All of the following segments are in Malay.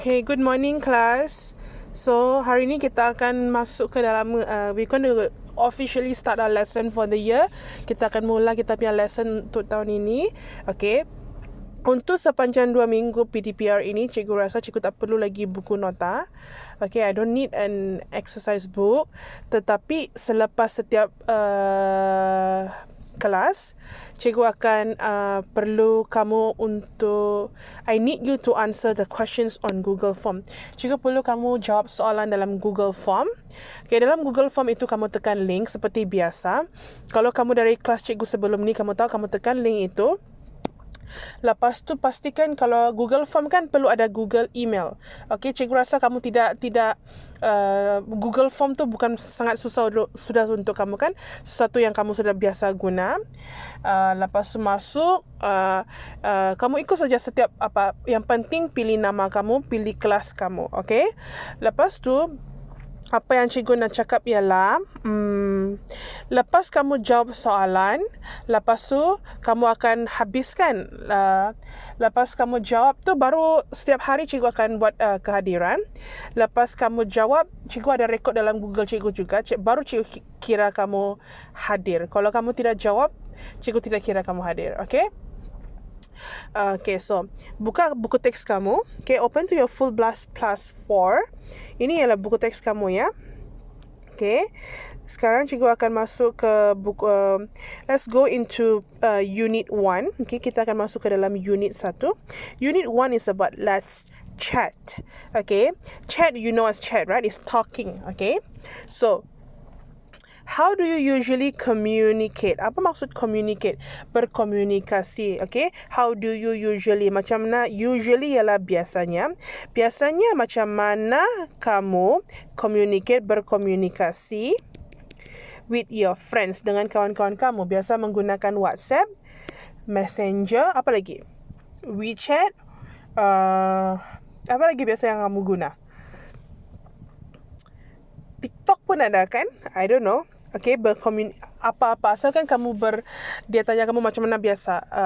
Okay, good morning class. So, hari ni kita akan masuk ke dalam, we're going to officially start our lesson for the year. Kita akan mula kita punya lesson untuk tahun ini. Okay. Untuk sepanjang 2 minggu PTPR ini, cikgu rasa cikgu tak perlu lagi buku nota. Okay, I don't need an exercise book. Tetapi selepas setiap kelas, cikgu akan perlu kamu untuk, I need you to answer the questions on Google Form. Cikgu perlu kamu jawab soalan dalam Google Form. Okay, dalam Google Form itu kamu tekan link seperti biasa. Kalau kamu dari kelas cikgu sebelum ni, kamu tahu kamu tekan link itu. Lepas tu pastikan kalau Google Form kan perlu ada Google email. Okay, cikgu rasa kamu tidak Google Form tu bukan sangat susah sudah untuk kamu kan, sesuatu yang kamu sudah biasa guna. Lepas tu masuk, kamu ikut saja setiap apa. Yang penting pilih nama kamu, pilih kelas kamu. Okay, lepas tu apa yang cikgu nak cakap ialah, lepas kamu jawab soalan, lepas tu kamu akan habiskan. Lepas kamu jawab tu, baru setiap hari cikgu akan buat kehadiran. Lepas kamu jawab, cikgu ada rekod dalam Google cikgu juga. Baru cikgu kira kamu hadir. Kalau kamu tidak jawab, cikgu tidak kira kamu hadir. Okay? Okay, so buka buku teks kamu. Okay, open to your Full Blast Plus 4. Ini ialah buku teks kamu ya. Okay, sekarang cikgu akan masuk ke buku. Let's go into Unit 1. Okay, kita akan masuk ke dalam Unit 1. Unit 1 is about let's chat. Okay, chat, you know as chat, right? It's talking. Okay, so how do you usually communicate? Apa maksud communicate? Berkomunikasi, okay? How do you usually? Macam mana? Usually ialah biasanya. Biasanya macam mana kamu communicate, berkomunikasi with your friends, dengan kawan-kawan kamu? Biasa menggunakan WhatsApp, Messenger, apa lagi? WeChat, apa lagi biasa yang kamu guna? TikTok pun ada kan? I don't know. Okay, apa-apa asalkan kamu dia tanya kamu macam mana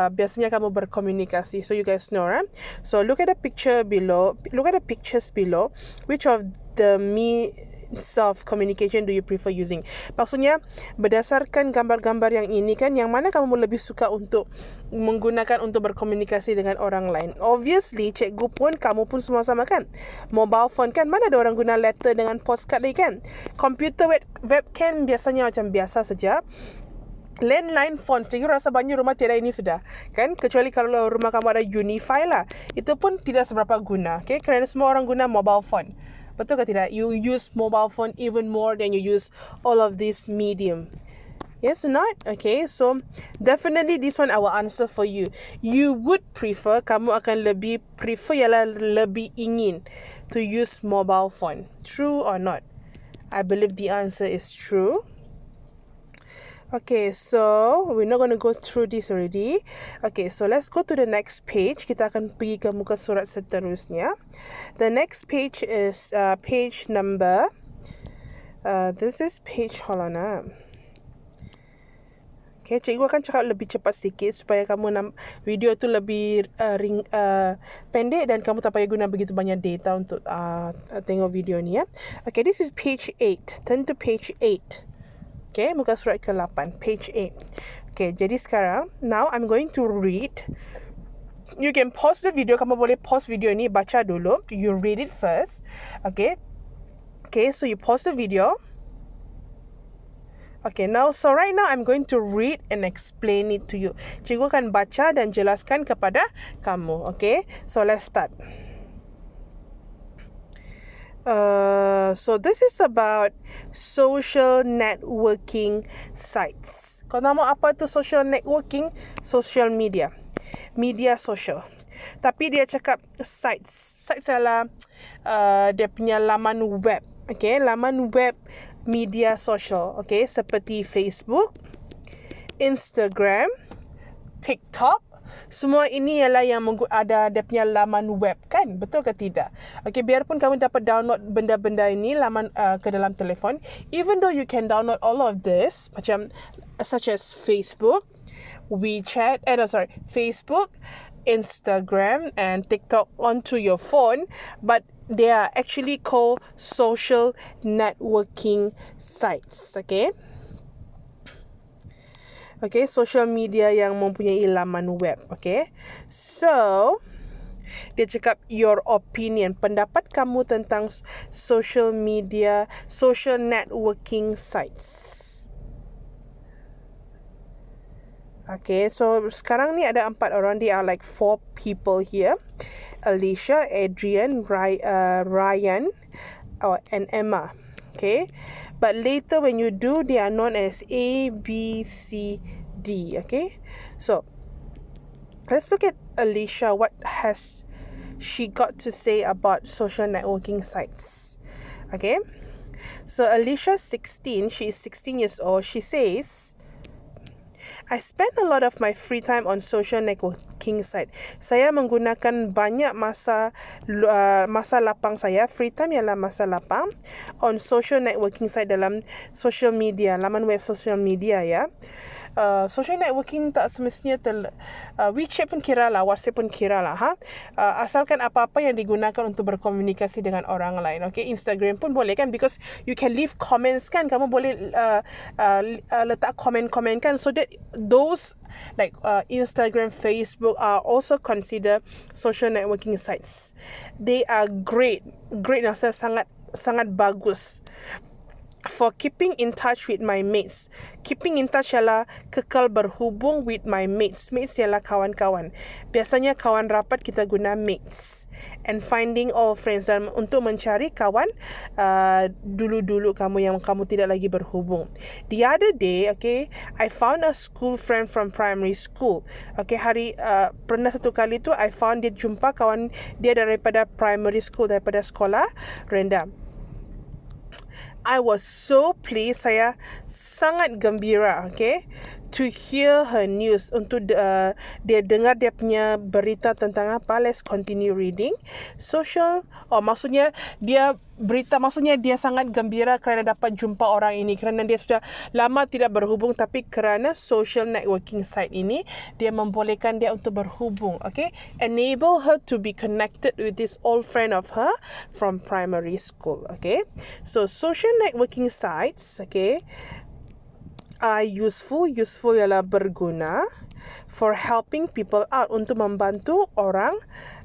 biasanya kamu berkomunikasi. So you guys know, right? So look at the pictures below. Which of the means of communication do you prefer using? Maksudnya berdasarkan gambar-gambar yang ini kan, yang mana kamu lebih suka untuk menggunakan untuk berkomunikasi dengan orang lain? Obviously cikgu pun, kamu pun semua sama kan. Mobile phone kan, mana ada orang guna letter dengan postcard lagi kan. Computer webcam biasanya macam biasa saja. Landline phone, cikgu rasa banyak rumah tiada ini sudah kan, kecuali kalau rumah kamu ada Unify lah, itu pun tidak seberapa guna. Okay, kerana semua orang guna mobile phone. Betul ke tidak? You use mobile phone even more than you use all of this medium. Yes or not? Okay, so definitely this one I will answer for you. You would prefer, kamu akan lebih prefer ialah lebih ingin to use mobile phone. True or not? I believe the answer is true. Okay, so we're not going to go through this already. Okay, so let's go to the next page. Kita akan pergi ke muka surat seterusnya. The next page is page number. This is page, hold on. Okay, cikgu akan cakap lebih cepat sikit supaya kamu video tu lebih pendek dan kamu tak payah guna begitu banyak data untuk tengok video ni ya. Okay, this is page 8. Turn to page 8. Okay, muka surat ke-8, page 8. Okay, jadi sekarang, now I'm going to read. You can pause the video. Kamu boleh pause video ini, baca dulu. You read it first. Okay. Okay, so you pause the video. Okay, so right now I'm going to read and explain it to you. Cikgu akan baca dan jelaskan kepada kamu. Okay, so let's start. So this is about social networking sites. Kau nama apa tu social networking? Social media. Media social. Tapi dia cakap sites. Sites adalah dia punya laman web. Okay, laman web media social. Okay, seperti Facebook, Instagram, TikTok. Semua ini ialah yang ada dia punya laman web kan, betul ke tidak? Okay, biarpun kamu dapat download benda-benda ini laman ke dalam telefon, even though you can download all of this, macam such as Facebook, WeChat, Facebook, Instagram and TikTok onto your phone, but they are actually called social networking sites. Okay, social media yang mempunyai laman web. Okay, so dia cakap your opinion, pendapat kamu tentang social media, social networking sites. Okay, so sekarang ni ada 4 orang. There are like 4 people here. Alicia, Adrian, Ryan, and Emma. Okay, but later when you do, they are known as A, B, C, D. Okay, so let's look at Alicia. What has she got to say about social networking sites? Okay, so Alicia 16, she is 16 years old. She says, I spend a lot of my free time on social networking site. Saya menggunakan banyak masa lapang saya, free time ialah masa lapang, on social networking site, dalam social media, laman web social media ya. Social networking tak semestinya WeChat pun kira lah, WhatsApp pun kira lah. Asalkan apa-apa yang digunakan untuk berkomunikasi dengan orang lain. Okay, Instagram pun boleh kan, because you can leave comments kan, kamu boleh letak komen-komen kan, so that those like Instagram, Facebook are also considered social networking sites. They are great, nasa sangat bagus for keeping in touch with my mates. Keeping in touch ialah kekal berhubung with my mates. Mates ialah kawan-kawan. Biasanya kawan rapat kita guna mates. And finding all friends, dan untuk mencari kawan dulu-dulu kamu yang kamu tidak lagi berhubung. The other day, okay, I found a school friend from primary school. Okay, pernah satu kali tu I found dia, jumpa kawan dia daripada primary school, daripada sekolah rendah. I was so pleased, saya sangat gembira, okay, to hear her news, untuk dia dengar dia punya berita tentang apa. Let's continue reading. Maksudnya dia sangat gembira kerana dapat jumpa orang ini, kerana dia sudah lama tidak berhubung, tapi kerana social networking site ini dia membolehkan dia untuk berhubung, okay, enable her to be connected with this old friend of her from primary school. Okay, so social networking sites, okay, are useful ialah berguna, for helping people out, untuk membantu orang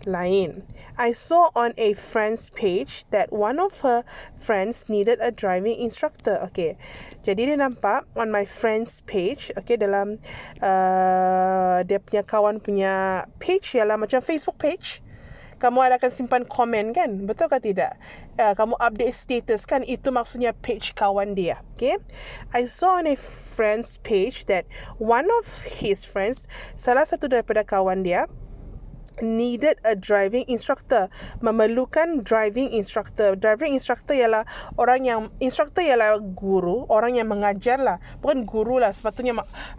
lain. I saw on a friend's page that one of her friends needed a driving instructor. Okay, jadi dia nampak on my friend's page, okay, dalam dia punya kawan punya page ialah macam Facebook page. Kamu akan simpan komen kan? Betul ke tidak? Kamu update status kan? Itu maksudnya page kawan dia. Okay? I saw on a friend's page that one of his friends, salah satu daripada kawan dia, needed a driving instructor, memerlukan driving instructor. Driving instructor ialah instructor ialah guru, orang yang mengajar lah, bukan guru lah,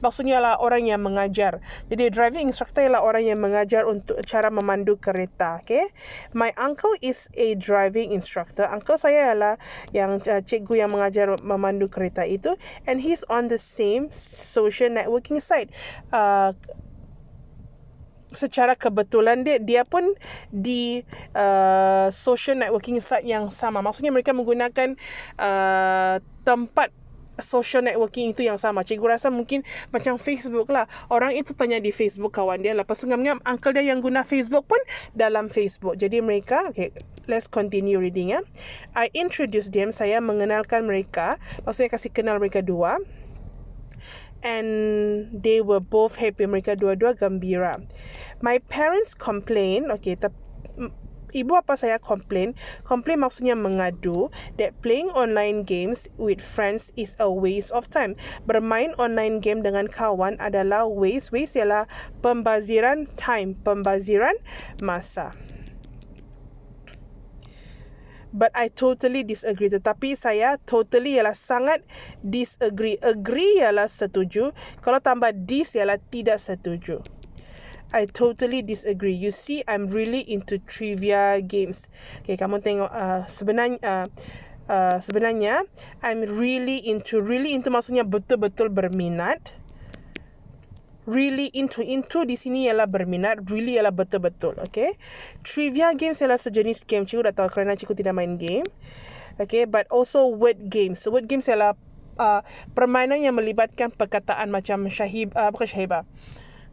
maksudnya lah orang yang mengajar. Jadi driving instructor ialah orang yang mengajar untuk cara memandu kereta. Okay, my uncle is a driving instructor. Uncle saya ialah yang cikgu yang mengajar memandu kereta itu, and he's on the same social networking site. Secara kebetulan dia pun di social networking site yang sama. Maksudnya mereka menggunakan tempat social networking itu yang sama. Cikgu rasa mungkin macam Facebook lah. Orang itu tanya di Facebook kawan dia. Lepas tu ngam-ngam uncle dia yang guna Facebook pun dalam Facebook. Jadi mereka, okay, let's continue reading ya. I introduced them, saya mengenalkan mereka. Maksudnya kasih kenal mereka dua. And they were both happy. Mereka dua-dua gembira. My parents complain, okay, ibu bapa saya complain maksudnya mengadu, that playing online games with friends is a waste of time. Bermain online game dengan kawan adalah waste ialah pembaziran time, pembaziran masa. But I totally disagree. Tetapi saya totally ialah sangat disagree. Agree ialah setuju. Kalau tambah dis ialah tidak setuju. I totally disagree. You see, I'm really into trivia games. Okay, kamu tengok sebenarnya I'm really into maksudnya betul-betul berminat. Really into di sini ialah berminat, really ialah betul-betul. Okay, trivia games ialah sejenis game. Cikgu dah tahu kerana cikgu tidak main game. Okay, but also word games. So word games ialah permainan yang melibatkan perkataan macam bukan syahibah.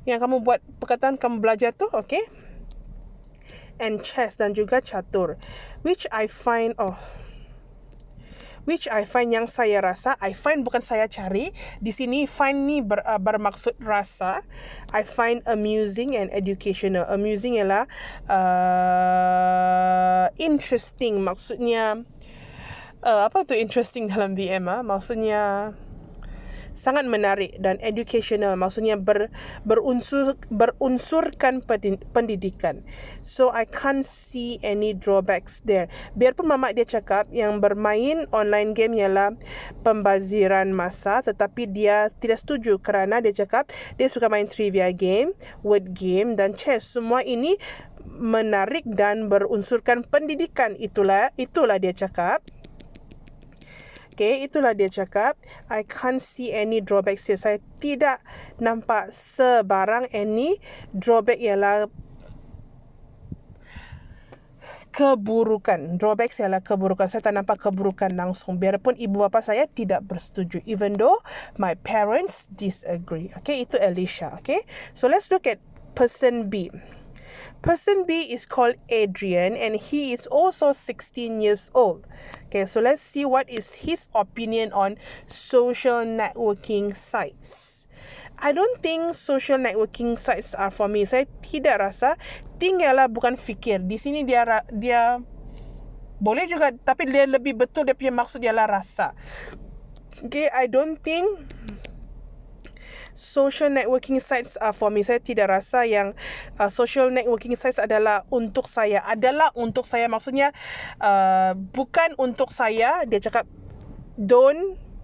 Yang kamu buat perkataan, kamu belajar tu, okay? And chess dan juga catur. Which I find yang saya rasa, I find bukan saya cari. Di sini find ni bermaksud rasa. I find amusing and educational. Amusing ialah interesting. Maksudnya apa tu interesting dalam BM? Maksudnya sangat menarik, dan educational maksudnya berunsurkan pendidikan. So I can't see any drawbacks there. Biarpun mamak dia cakap yang bermain online game ialah pembaziran masa, tetapi dia tidak setuju kerana dia cakap dia suka main trivia game, word game dan chess. Semua ini menarik dan berunsurkan pendidikan. Itulah dia cakap. Okay, itulah dia cakap. I can't see any drawbacks here. Saya tidak nampak sebarang any drawback ialah keburukan. Drawbacks ialah keburukan. Saya tak nampak keburukan langsung. Biarpun ibu bapa saya tidak bersetuju. Even though my parents disagree. Okay, itu Alicia. Okay, so let's look at person B. Person B is called Adrian and he is also 16 years old. Okay, so let's see what is his opinion on social networking sites. I don't think social networking sites are for me. Saya tidak rasa. Tinggallah bukan fikir. Di sini dia boleh juga, tapi dia lebih betul, dia punya maksud ialah rasa. Okay, I don't think social networking sites are for me. Saya tidak rasa yang social networking sites adalah untuk saya. Maksudnya bukan untuk saya. Dia cakap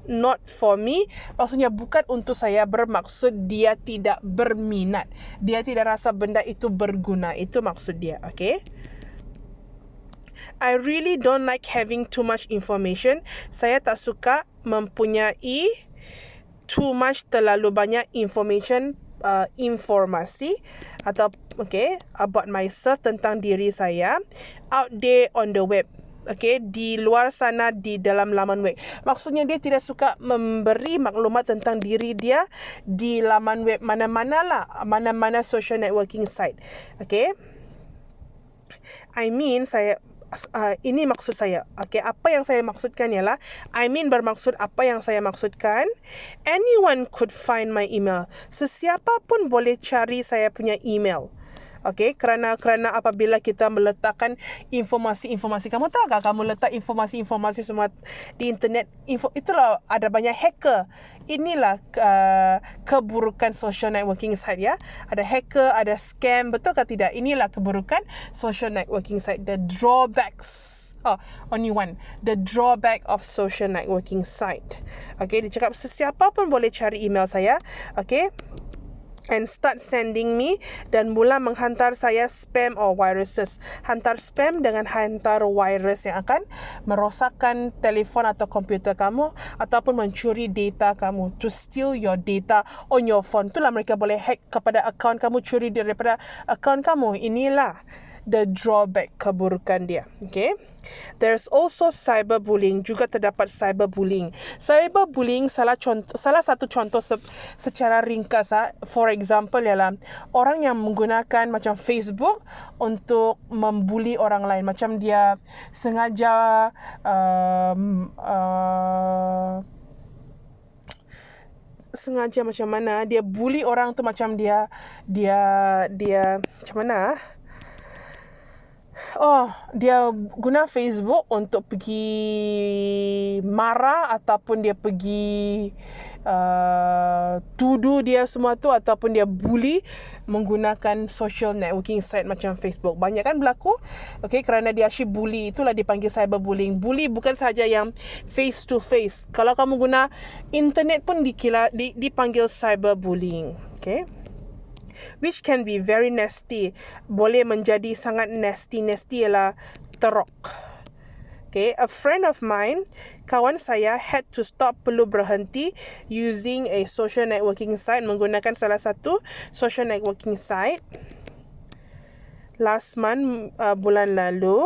not for me. Maksudnya bukan untuk saya, bermaksud dia tidak berminat. Dia tidak rasa benda itu berguna. Itu maksud dia. Okay, I really don't like having too much information. Saya tak suka mempunyai too much, terlalu banyak informasi atau about myself, tentang diri saya, out there on the web. Okay, di luar sana, di dalam laman web. Maksudnya dia tidak suka memberi maklumat tentang diri dia di laman web mana-mana social networking site. Okay, ini maksud saya. Okay, apa yang saya maksudkan ialah bermaksud apa yang saya maksudkan. Anyone could find my email. Sesiapa pun boleh cari saya punya email. Okay, kerana apabila kita meletakkan informasi, kamu tahu tak, kamu letak informasi semua di internet, itulah ada banyak hacker. Inilah keburukan social networking site, ya. Ada hacker, ada scam, betul ke tidak? Inilah keburukan social networking site. The drawbacks. Only one. The drawback of social networking site. Okay, dia cakap sesiapa pun boleh cari email saya. Okay, and start sending me, dan mula menghantar saya spam or viruses. Hantar spam dengan hantar virus yang akan merosakkan telefon atau komputer kamu ataupun mencuri data kamu, to steal your data on your phone. Itulah mereka boleh hack kepada akaun kamu, curi daripada akaun kamu. Inilah the drawback, keburukan dia. Okay, there's also cyberbullying. Juga terdapat cyberbullying. Cyberbullying salah satu contoh secara ringkas, for example ialah orang yang menggunakan macam Facebook untuk membuli orang lain. Macam dia sengaja macam mana dia bully orang tu, macam dia macam mana dia guna Facebook untuk pergi marah ataupun dia pergi tuduh dia semua tu, ataupun dia bully menggunakan social networking site macam Facebook. Banyak kan berlaku. Okay, kerana dia asyik bully, itulah dipanggil cyberbullying. Bully bukan sahaja yang face to face. Kalau kamu guna internet pun dipanggil cyberbullying. Okay, which can be very nasty. Boleh menjadi sangat nasty. Nasty ialah teruk. Okay, a friend of mine, kawan saya, had to stop, perlu berhenti using a social networking site, menggunakan salah satu social networking site last month, bulan lalu,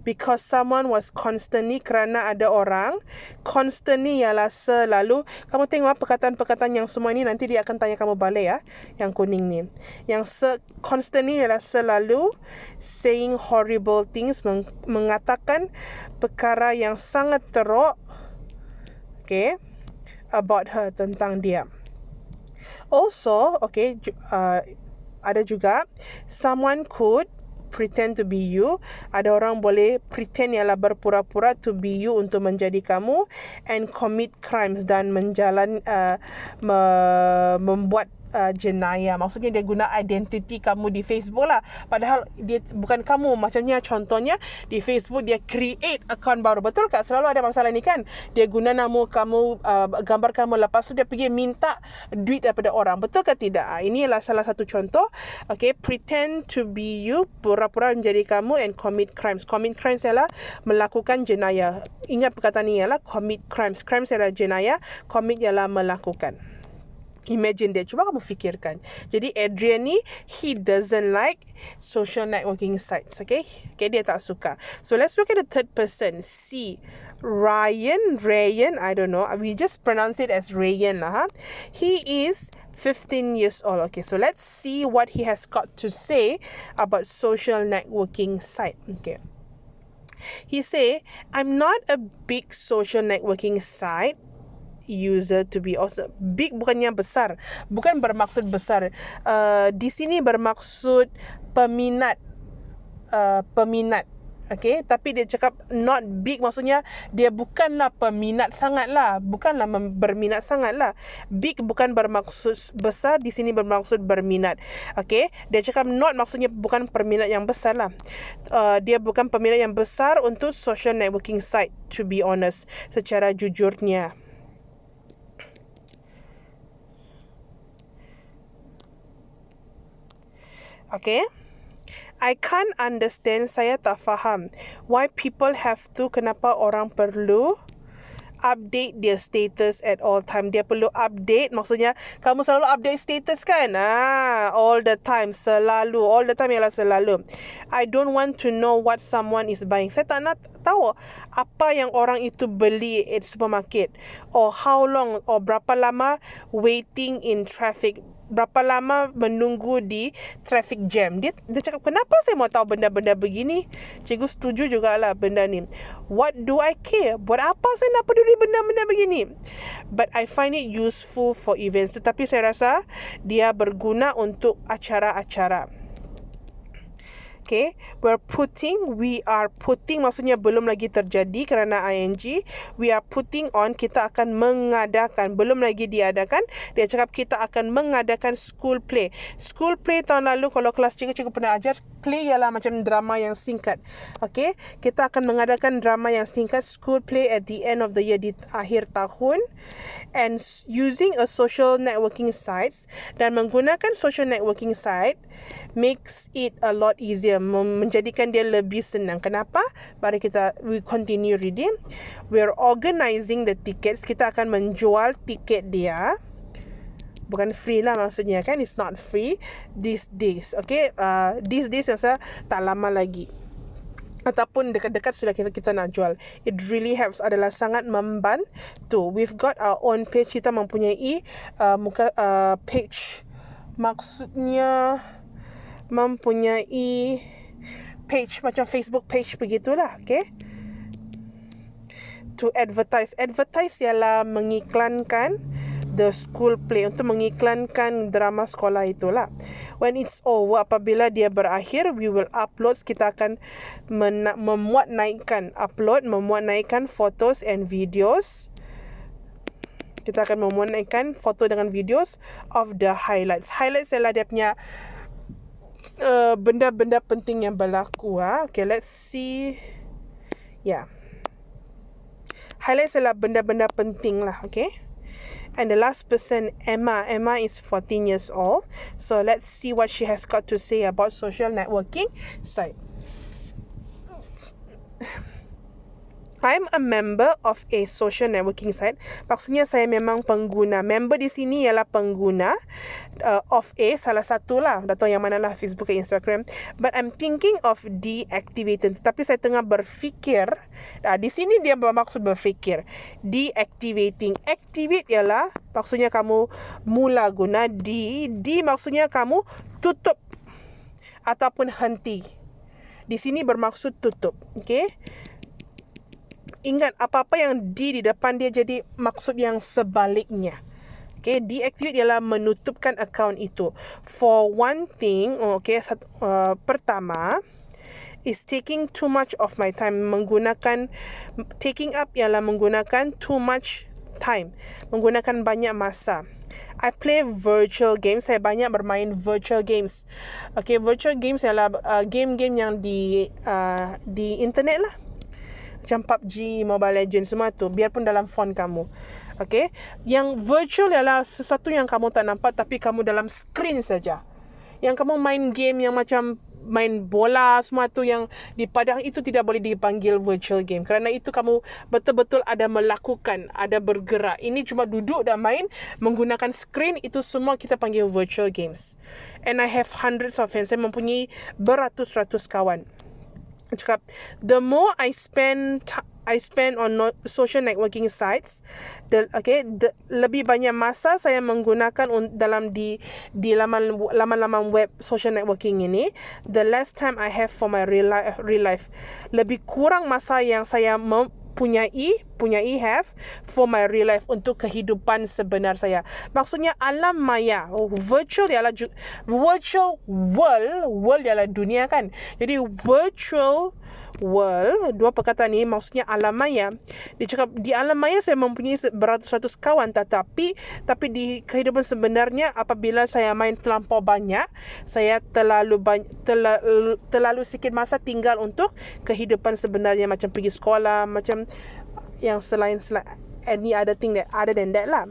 because someone was constantly, kerana ada orang constantly ialah selalu. Kamu tengok perkataan-perkataan yang semua ni nanti dia akan tanya kamu balik ya, yang kuning ni. Yang constantly ialah selalu saying horrible things, mengatakan perkara yang sangat teruk, okay, about her, tentang dia. Also, okay, ada juga someone could pretend to be you. Ada orang boleh pretend, ialah berpura-pura to be you, untuk menjadi kamu, and commit crimes, dan membuat jenayah. Maksudnya dia guna identiti kamu di Facebook lah, padahal dia bukan kamu. Macamnya contohnya di Facebook dia create account baru. Betul tak? Selalu ada masalah ni kan, dia guna nama kamu, gambar kamu, lepas tu dia pergi minta duit daripada orang. Betul ke tidak? Ini adalah salah satu contoh. Okay, pretend to be you, pura-pura menjadi kamu, and commit crimes. Commit crimes ialah melakukan jenayah. Ingat perkataan ni ialah commit crimes. Crimes ialah jenayah, commit ialah melakukan. Imagine dia, cuba kamu fikirkan. Jadi Adrian ni, he doesn't like social networking sites. Okay, dia tak suka. So let's look at the third person. C, Ryan, I don't know, we just pronounce it as Ryan lah. He is 15 years old. Okay, so let's see what he has got to say about social networking site. Okay, he say, I'm not a big social networking site user to be awesome. Big bukannya besar, bukan bermaksud besar. Di sini bermaksud peminat. Okay, tapi dia cakap not big, maksudnya dia bukanlah peminat sangat lah, bukanlah berminat sangat lah. Big bukan bermaksud besar, di sini bermaksud berminat. Okay, dia cakap not, maksudnya bukan peminat yang besar lah. Dia bukan peminat yang besar untuk social networking site, to be honest, secara jujurnya. Okay, I can't understand, saya tak faham why people have to, kenapa orang perlu update their status at all time. Dia perlu update, maksudnya kamu selalu update status kan? All the time, selalu. All the time ialah selalu. I don't want to know what someone is buying. Saya tak nak tahu apa yang orang itu beli at supermarket, or how long, or berapa lama waiting in traffic, berapa lama menunggu di traffic jam. Dia cakap, kenapa saya mau tahu benda-benda begini? Cikgu setuju jugalah benda ni. What do I care? Buat apa saya nak peduli benda-benda begini? But I find it useful for events. Tetapi saya rasa dia berguna untuk acara-acara. Okay, we are putting, maksudnya belum lagi terjadi kerana ing. We are putting on, kita akan mengadakan, belum lagi diadakan. Dia cakap kita akan mengadakan school play. School play tahun lalu, kalau kelas cikgu pernah ajar, play ialah macam drama yang singkat. Okay, kita akan mengadakan drama yang singkat, school play at the end of the year, di akhir tahun. And using a social networking sites, dan menggunakan social networking site makes it a lot easier, menjadikan dia lebih senang. Kenapa? Mari we continue reading. We're organizing the tickets, kita akan menjual tiket dia. Bukan free lah maksudnya kan, it's not free these days. Okay, these days rasa tak lama lagi, ataupun dekat-dekat sudah kita nak jual. It really helps, adalah sangat membantu. We've got our own page, kita mempunyai page, maksudnya mempunyai page macam Facebook page begitulah. Okay, to advertise ialah mengiklankan the school play, untuk mengiklankan drama sekolah itulah. When it's over, apabila dia berakhir, we will upload, kita akan memuat naikkan photos and videos. Kita akan memuat naikkan foto dengan videos of the highlights. Highlights ialah dia punya benda-benda penting yang berlaku. Okay, let's see. Yeah, highlights ialah benda-benda penting lah. Okay, and the last person, Emma is 14 years old. So let's see what she has got to say about social networking site. I'm a member of a social networking site. Maksudnya saya memang pengguna. Member di sini ialah pengguna of a, salah satu lah. Tak tahu yang mana lah, Facebook ke Instagram. But I'm thinking of deactivating. Tapi saya tengah berfikir. Di sini dia bermaksud berfikir. Deactivating. Activate ialah maksudnya kamu mula guna. D maksudnya kamu tutup ataupun henti. Di sini bermaksud tutup. Okay? Ingat, apa-apa yang di depan dia jadi maksud yang sebaliknya. Okay, deactivate ialah menutupkan akaun itu. For one thing, pertama, is taking too much of my time. Taking up ialah menggunakan too much time. Menggunakan banyak masa. I play virtual games. Saya banyak bermain virtual games. Okay, virtual games ialah game-game yang di internet lah. Macam PUBG, Mobile Legends, semua tu. Biarpun dalam phone kamu. Okay. Yang virtual ialah sesuatu yang kamu tak nampak tapi kamu dalam screen saja. Yang kamu main game yang macam main bola, semua tu yang di padang, itu tidak boleh dipanggil virtual game. Kerana itu kamu betul-betul ada melakukan, ada bergerak. Ini cuma duduk dan main menggunakan screen. Itu semua kita panggil virtual games. And I have hundreds of friends. Saya mempunyai beratus-ratus kawan. Cakap, the more I spend on social networking sites, lebih banyak masa saya menggunakan dalam di laman-laman web social networking ini, the less time I have for my real life. Lebih kurang masa yang saya punyai have for my real life, untuk kehidupan sebenar saya. Maksudnya alam maya, virtual ialah virtual world ialah dunia kan. Jadi virtual world, dua perkataan ini maksudnya alam maya. Dia cakap di alam maya saya mempunyai beratus-ratus kawan, tapi di kehidupan sebenarnya apabila saya main terlampau banyak, saya terlalu sikit masa tinggal untuk kehidupan sebenarnya, macam pergi sekolah, macam yang selain any other thing that other than that lah.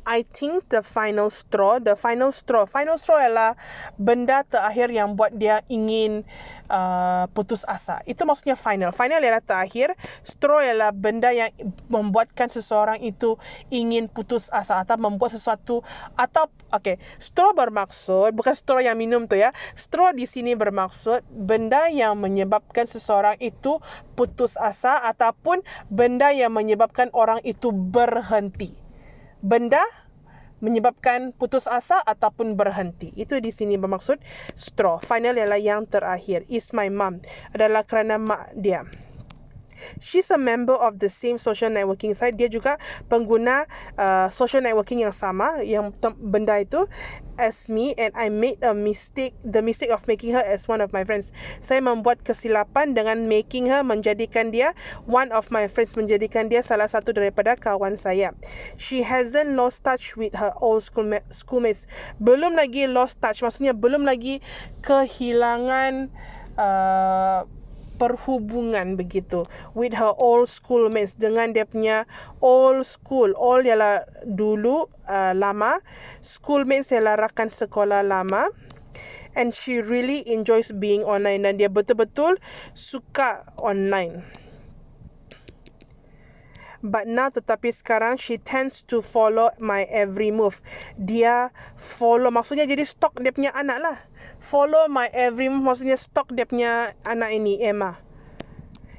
I think the final straw ialah benda terakhir yang buat dia ingin putus asa. Itu maksudnya final ialah terakhir. Straw ialah benda yang membuatkan seseorang itu ingin putus asa atau membuat sesuatu. Atau straw bermaksud bukan straw yang minum tu ya. Straw di sini bermaksud benda yang menyebabkan seseorang itu putus asa ataupun benda yang menyebabkan orang itu berhenti. Benda menyebabkan putus asa ataupun berhenti. Itu di sini bermaksud straw. Final ialah yang terakhir. Is my mom. Adalah kerana mak dia. She's a member of the same social networking site. Dia juga pengguna social networking yang sama, yang benda itu, as me, and I made the mistake of making her as one of my friends. Saya membuat kesilapan dengan making her, menjadikan dia one of my friends, menjadikan dia salah satu daripada kawan saya. She hasn't lost touch with her old schoolmates. Belum lagi lost touch, maksudnya belum lagi kehilangan perhubungan begitu with her old schoolmates, dengan dia punya old school. Old ialah dulu, lama. Schoolmates ialah rakan sekolah lama. And she really enjoys being online, dan dia betul-betul suka online. But now, tetapi sekarang, she tends to follow my every move. Dia follow, maksudnya jadi stalk dia punya anak lah. Follow my every move maksudnya stalk dia punya anak ini, Emma.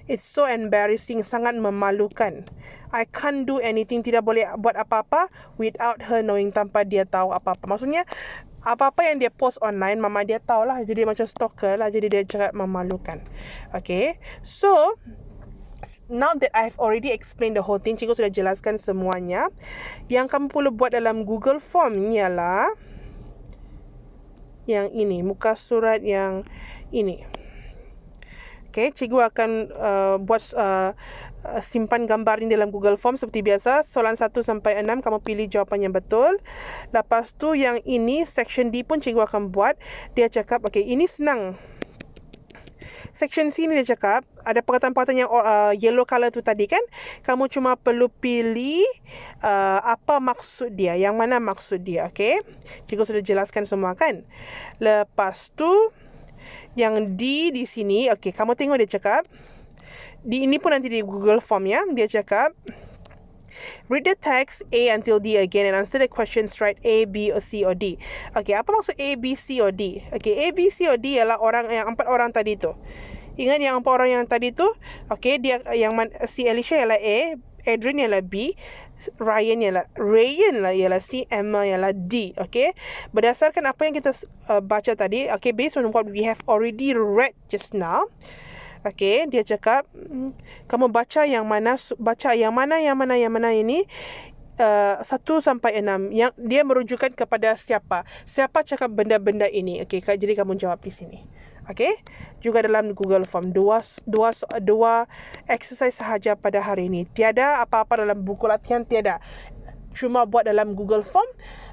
It's so embarrassing, sangat memalukan. I can't do anything, tidak boleh buat apa-apa without her knowing, tanpa dia tahu apa-apa. Maksudnya apa-apa yang dia post online, mama dia tahu lah. Jadi macam stalker lah, jadi dia sangat memalukan. Okay, so now that I've already explained the whole thing, cikgu sudah jelaskan semuanya. Yang kamu perlu buat dalam Google Form ialah yang ini, muka surat yang ini. Okay, cikgu akan buat simpan gambar ini dalam Google Form seperti biasa. Soalan 1 sampai 6 kamu pilih jawapan yang betul. Lepas tu yang ini section D pun cikgu akan buat. Dia cakap, ini senang. Section C ni dia cakap, ada perkataan-perkataan yang yellow color tu tadi kan, kamu cuma perlu pilih apa maksud dia, yang mana maksud dia. Okay, cikgu sudah jelaskan semua kan. Lepas tu yang D di sini, kamu tengok dia cakap, Ini pun nanti di Google Form ya. Dia cakap, read the text A until D again and answer the questions right A, B, or C, or D. Okay, apa maksud A, B, C, or D? Okay, A, B, C, or D ialah empat orang tadi tu. Ingat yang empat orang yang tadi tu? Okay, dia si Alicia ialah A, Adrian ialah B, Ryan ialah C, Emma ialah D. Okay, berdasarkan apa yang kita baca tadi, okay, based on what we have already read just now. Okay, dia cakap kamu baca yang mana ini 1 sampai 6 yang dia merujukan kepada siapa cakap benda-benda ini. Okay, jadi kamu jawab di sini. Okay, juga dalam Google Form dua exercise sahaja pada hari ini. Tiada apa-apa dalam buku latihan, tiada. Cuma buat dalam Google Form.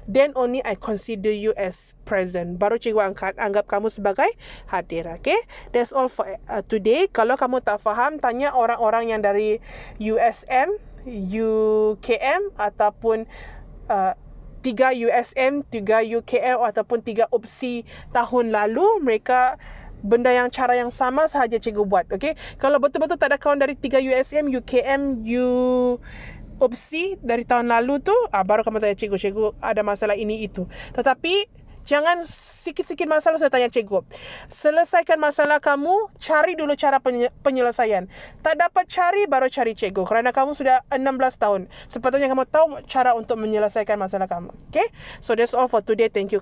Then only I consider you as present. Baru cikgu anggap kamu sebagai hadir. Okay, that's all for today. Kalau kamu tak faham, tanya orang-orang yang dari USM, UKM ataupun 3 USM, 3 UKM ataupun 3 UPSI tahun lalu. Mereka cara yang sama sahaja cikgu buat. Okay, kalau betul-betul tak ada kawan dari 3 USM, UKM, UPSI dari tahun lalu tu, baru kamu tanya cikgu ada masalah ini itu. Tetapi jangan sikit-sikit masalah sudah tanya cikgu. Selesaikan masalah kamu, cari dulu cara penyelesaian. Tak dapat cari, baru cari cikgu. Kerana kamu sudah 16 tahun. Sepatutnya kamu tahu cara untuk menyelesaikan masalah kamu. Okay, so that's all for today. Thank you.